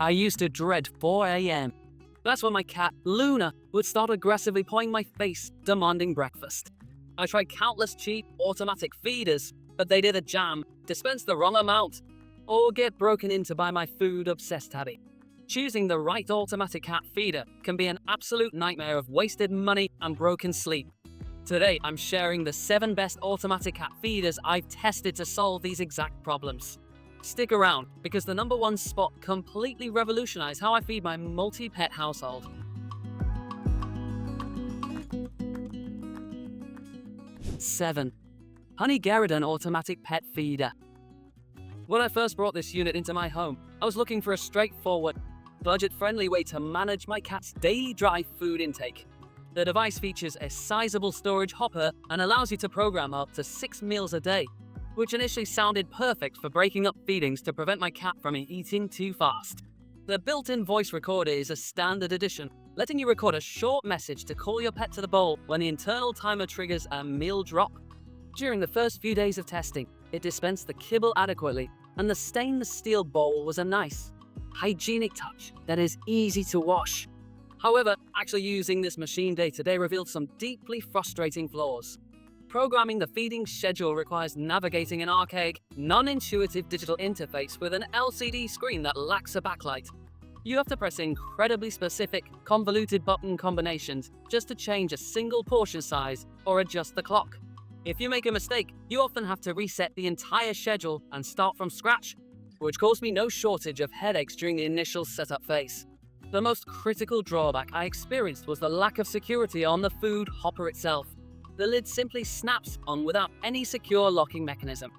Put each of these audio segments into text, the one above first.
I used to dread 4 a.m. That's when my cat, Luna, would start aggressively pawing my face, demanding breakfast. I tried countless cheap, automatic feeders, but they'd either jam, dispense the wrong amount, or get broken into by my food-obsessed tabby. Choosing the right automatic cat feeder can be an absolute nightmare of wasted money and broken sleep. Today, I'm sharing the 7 best automatic cat feeders I've tested to solve these exact problems. Stick around, because the number 1 spot completely revolutionized how I feed my multi-pet household. 7. HoneyGuaridan Automatic Pet Feeder. When I first brought this unit into my home, I was looking for a straightforward, budget-friendly way to manage my cat's daily dry food intake. The device features a sizable storage hopper and allows you to program up to 6 meals a day, which initially sounded perfect for breaking up feedings to prevent my cat from eating too fast. The built-in voice recorder is a standard edition, letting you record a short message to call your pet to the bowl when the internal timer triggers a meal drop. During the first few days of testing, it dispensed the kibble adequately, and the stainless steel bowl was a nice, hygienic touch that is easy to wash. However, actually using this machine day-to-day revealed some deeply frustrating flaws. Programming the feeding schedule requires navigating an archaic, non-intuitive digital interface with an LCD screen that lacks a backlight. You have to press incredibly specific, convoluted button combinations just to change a single portion size or adjust the clock. If you make a mistake, you often have to reset the entire schedule and start from scratch, which caused me no shortage of headaches during the initial setup phase. The most critical drawback I experienced was the lack of security on the food hopper itself. The lid simply snaps on without any secure locking mechanism.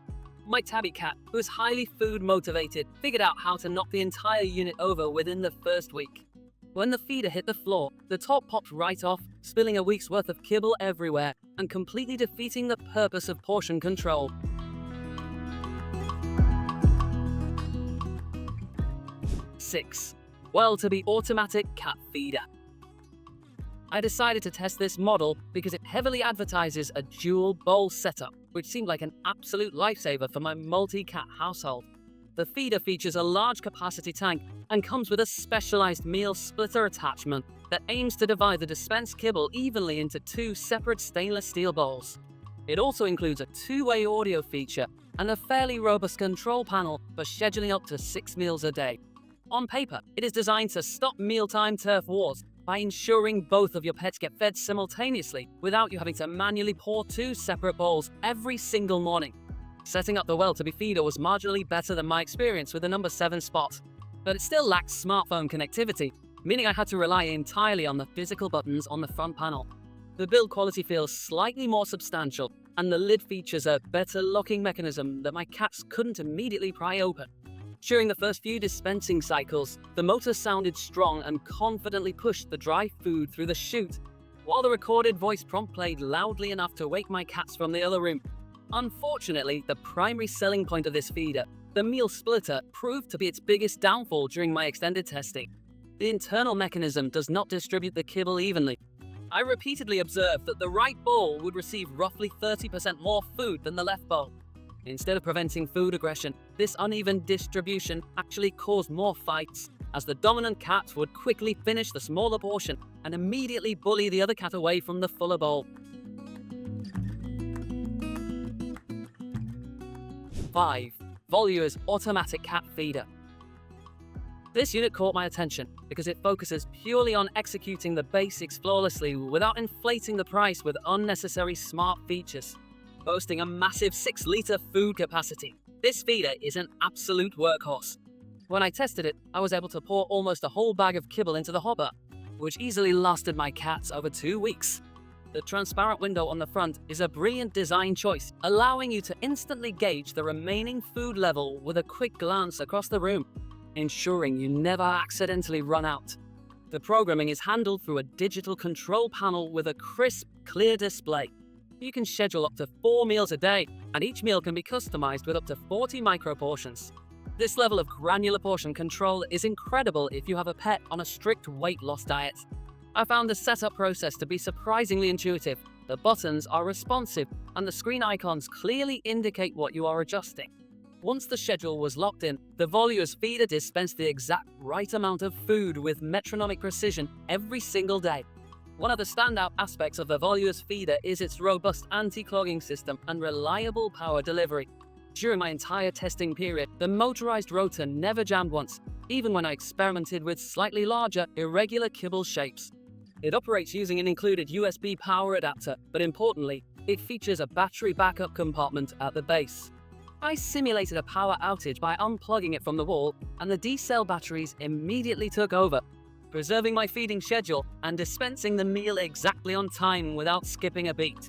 My tabby cat, who is highly food motivated, figured out how to knock the entire unit over within the first week. When the feeder hit the floor, the top popped right off, spilling a week's worth of kibble everywhere and completely defeating the purpose of portion control. 6. WellToBe Automatic Cat Feeder. I decided to test this model because it heavily advertises a dual bowl setup, which seemed like an absolute lifesaver for my multi-cat household. The feeder features a large capacity tank and comes with a specialized meal splitter attachment that aims to divide the dispensed kibble evenly into 2 separate stainless steel bowls. It also includes a 2-way audio feature and a fairly robust control panel for scheduling up to 6 meals a day. On paper, it is designed to stop mealtime turf wars by ensuring both of your pets get fed simultaneously without you having to manually pour 2 separate bowls every single morning. Setting up the WellToBe feeder was marginally better than my experience with the number 7 spot, but it still lacked smartphone connectivity, meaning I had to rely entirely on the physical buttons on the front panel. The build quality feels slightly more substantial, and the lid features a better locking mechanism that my cats couldn't immediately pry open. During the first few dispensing cycles, the motor sounded strong and confidently pushed the dry food through the chute, while the recorded voice prompt played loudly enough to wake my cats from the other room. Unfortunately, the primary selling point of this feeder, the meal splitter, proved to be its biggest downfall during my extended testing. The internal mechanism does not distribute the kibble evenly. I repeatedly observed that the right bowl would receive roughly 30% more food than the left bowl. Instead of preventing food aggression, this uneven distribution actually caused more fights, as the dominant cat would quickly finish the smaller portion and immediately bully the other cat away from the fuller bowl. 5. Voluas Automatic Cat Feeder. This unit caught my attention because it focuses purely on executing the basics flawlessly without inflating the price with unnecessary smart features. Boasting a massive 6-liter food capacity, this feeder is an absolute workhorse. When I tested it, I was able to pour almost a whole bag of kibble into the hopper, which easily lasted my cats over 2 weeks. The transparent window on the front is a brilliant design choice, allowing you to instantly gauge the remaining food level with a quick glance across the room, ensuring you never accidentally run out. The programming is handled through a digital control panel with a crisp, clear display. You can schedule up to 4 meals a day, and each meal can be customized with up to 40 micro portions. This level of granular portion control is incredible if you have a pet on a strict weight loss diet. I found the setup process to be surprisingly intuitive. The buttons are responsive, and the screen icons clearly indicate what you are adjusting. Once the schedule was locked in, the Voluas feeder dispensed the exact right amount of food with metronomic precision every single day. One of the standout aspects of the Voluas feeder is its robust anti-clogging system and reliable power delivery. During my entire testing period, the motorized rotor never jammed once, even when I experimented with slightly larger, irregular kibble shapes. It operates using an included USB power adapter, but importantly, it features a battery backup compartment at the base. I simulated a power outage by unplugging it from the wall, and the D-cell batteries immediately took over, preserving my feeding schedule and dispensing the meal exactly on time without skipping a beat.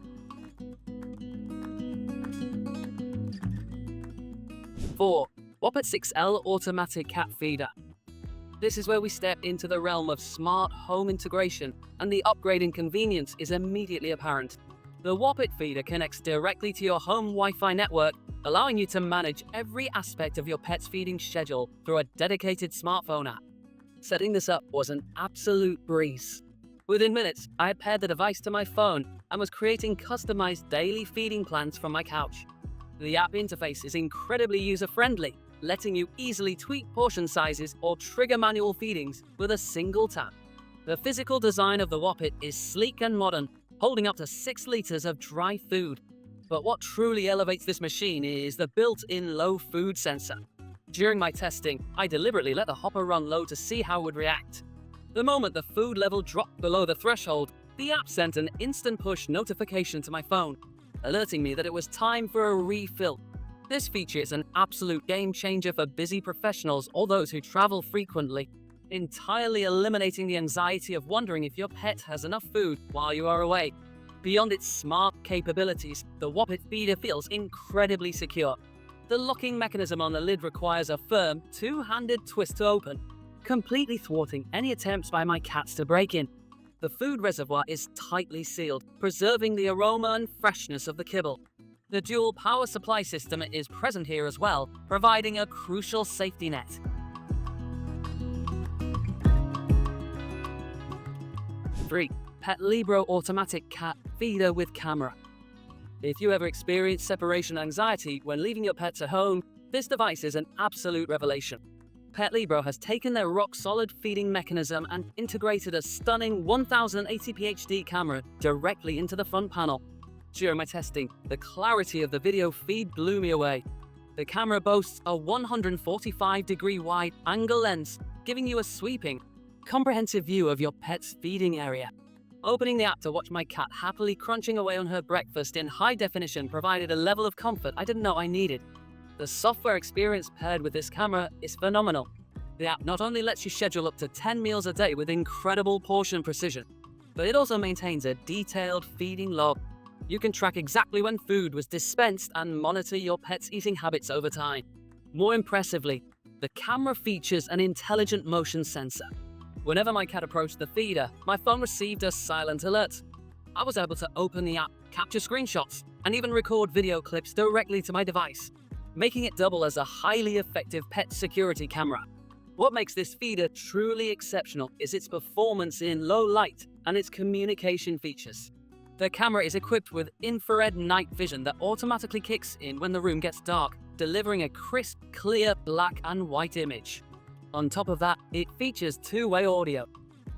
4. WOPET 6L Automatic Cat Feeder. This is where we step into the realm of smart home integration, and the upgrade in convenience is immediately apparent. The WOPET feeder connects directly to your home Wi-Fi network, allowing you to manage every aspect of your pet's feeding schedule through a dedicated smartphone app. Setting this up was an absolute breeze. Within minutes, I had paired the device to my phone and was creating customized daily feeding plans from my couch. The app interface is incredibly user-friendly, letting you easily tweak portion sizes or trigger manual feedings with a single tap. The physical design of the WOPET is sleek and modern, holding up to 6 liters of dry food. But what truly elevates this machine is the built-in low food sensor. During my testing, I deliberately let the hopper run low to see how it would react. The moment the food level dropped below the threshold, the app sent an instant push notification to my phone, alerting me that it was time for a refill. This feature is an absolute game changer for busy professionals or those who travel frequently, entirely eliminating the anxiety of wondering if your pet has enough food while you are away. Beyond its smart capabilities, the WOPET feeder feels incredibly secure. The locking mechanism on the lid requires a firm, two-handed twist to open, completely thwarting any attempts by my cats to break in. The food reservoir is tightly sealed, preserving the aroma and freshness of the kibble. The dual power supply system is present here as well, providing a crucial safety net. 3. Petlibro Automatic Cat Feeder with Camera. If you ever experience separation anxiety when leaving your pets at home, this device is an absolute revelation. Petlibro has taken their rock-solid feeding mechanism and integrated a stunning 1080p HD camera directly into the front panel. During my testing, the clarity of the video feed blew me away. The camera boasts a 145-degree wide angle lens, giving you a sweeping, comprehensive view of your pet's feeding area. Opening the app to watch my cat happily crunching away on her breakfast in high definition provided a level of comfort I didn't know I needed. The software experience paired with this camera is phenomenal. The app not only lets you schedule up to 10 meals a day with incredible portion precision, but it also maintains a detailed feeding log. You can track exactly when food was dispensed and monitor your pet's eating habits over time. More impressively, the camera features an intelligent motion sensor. Whenever my cat approached the feeder, my phone received a silent alert. I was able to open the app, capture screenshots, and even record video clips directly to my device, making it double as a highly effective pet security camera. What makes this feeder truly exceptional is its performance in low light and its communication features. The camera is equipped with infrared night vision that automatically kicks in when the room gets dark, delivering a crisp, clear black and white image. On top of that, it features two-way audio.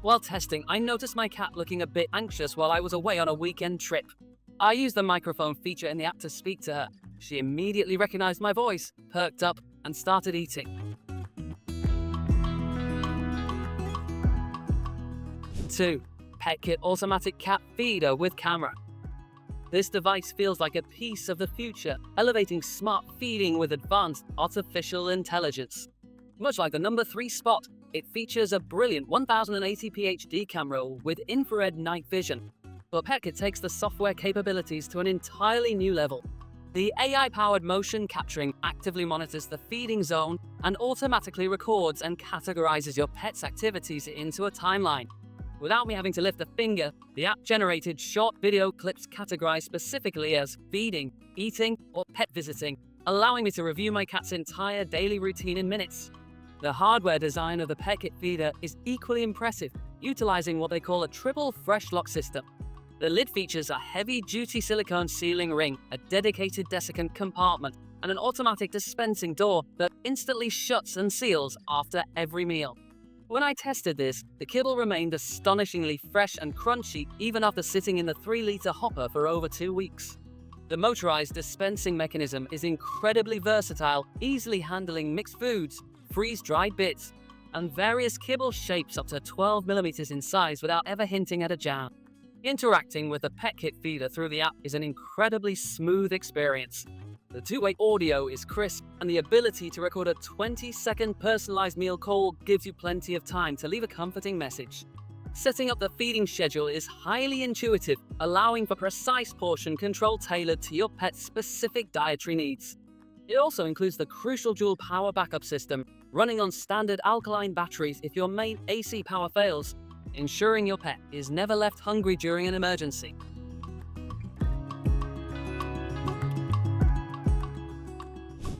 While testing, I noticed my cat looking a bit anxious while I was away on a weekend trip. I used the microphone feature in the app to speak to her. She immediately recognized my voice, perked up, and started eating. 2. PETKIT Automatic Cat Feeder with Camera. This device feels like a piece of the future, elevating smart feeding with advanced artificial intelligence. Much like the number 3 spot, it features a brilliant 1080p HD camera with infrared night vision. But PETKIT takes the software capabilities to an entirely new level. The AI-powered motion capturing actively monitors the feeding zone and automatically records and categorizes your pet's activities into a timeline. Without me having to lift a finger, the app-generated short video clips categorized specifically as feeding, eating, or pet visiting, allowing me to review my cat's entire daily routine in minutes. The hardware design of the PETKIT feeder is equally impressive, utilizing what they call a triple fresh lock system. The lid features a heavy-duty silicone sealing ring, a dedicated desiccant compartment, and an automatic dispensing door that instantly shuts and seals after every meal. When I tested this, the kibble remained astonishingly fresh and crunchy even after sitting in the 3-liter hopper for over 2 weeks. The motorized dispensing mechanism is incredibly versatile, easily handling mixed foods, freeze-dried bits, and various kibble shapes up to 12 millimeters in size without ever hinting at a jam. Interacting with the PETKIT feeder through the app is an incredibly smooth experience. The two-way audio is crisp, and the ability to record a 20-second personalized meal call gives you plenty of time to leave a comforting message. Setting up the feeding schedule is highly intuitive, allowing for precise portion control tailored to your pet's specific dietary needs. It also includes the crucial dual power backup system, running on standard alkaline batteries if your main AC power fails, ensuring your pet is never left hungry during an emergency.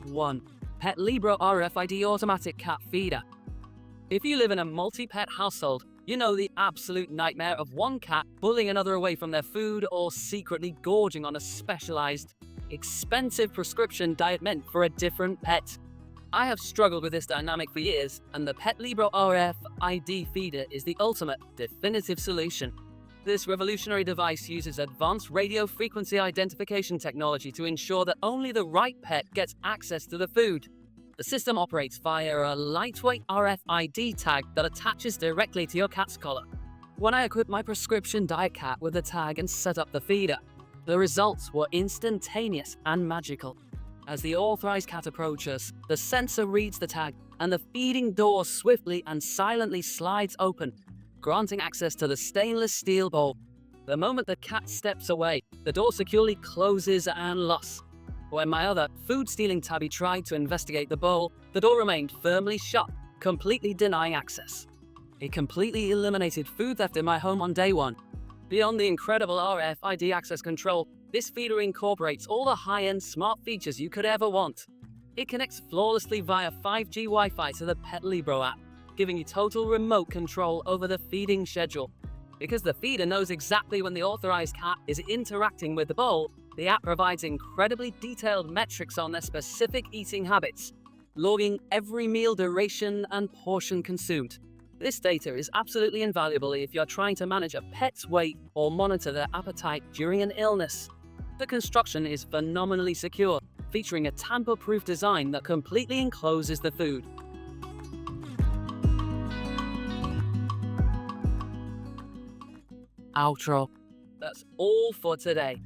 1. Petlibro RFID Automatic Cat Feeder. If you live in a multi-pet household, you know the absolute nightmare of one cat pulling another away from their food or secretly gorging on a specialized, expensive prescription diet meant for a different pet. I have struggled with this dynamic for years, and the Petlibro RFID feeder is the ultimate, definitive solution. This revolutionary device uses advanced radio frequency identification technology to ensure that only the right pet gets access to the food. The system operates via a lightweight RFID tag that attaches directly to your cat's collar. When I equipped my prescription diet cat with the tag and set up the feeder, the results were instantaneous and magical. As the authorized cat approaches, the sensor reads the tag, and the feeding door swiftly and silently slides open, granting access to the stainless steel bowl. The moment the cat steps away, the door securely closes and locks. When my other food-stealing tabby tried to investigate the bowl, the door remained firmly shut, completely denying access. It completely eliminated food theft in my home on day 1. Beyond the incredible RFID access control, this feeder incorporates all the high-end smart features you could ever want. It connects flawlessly via 5G Wi-Fi to the Petlibro app, giving you total remote control over the feeding schedule. Because the feeder knows exactly when the authorized cat is interacting with the bowl, the app provides incredibly detailed metrics on their specific eating habits, logging every meal duration and portion consumed. This data is absolutely invaluable if you're trying to manage a pet's weight or monitor their appetite during an illness. The construction is phenomenally secure, featuring a tamper-proof design that completely encloses the food. Outro. That's all for today.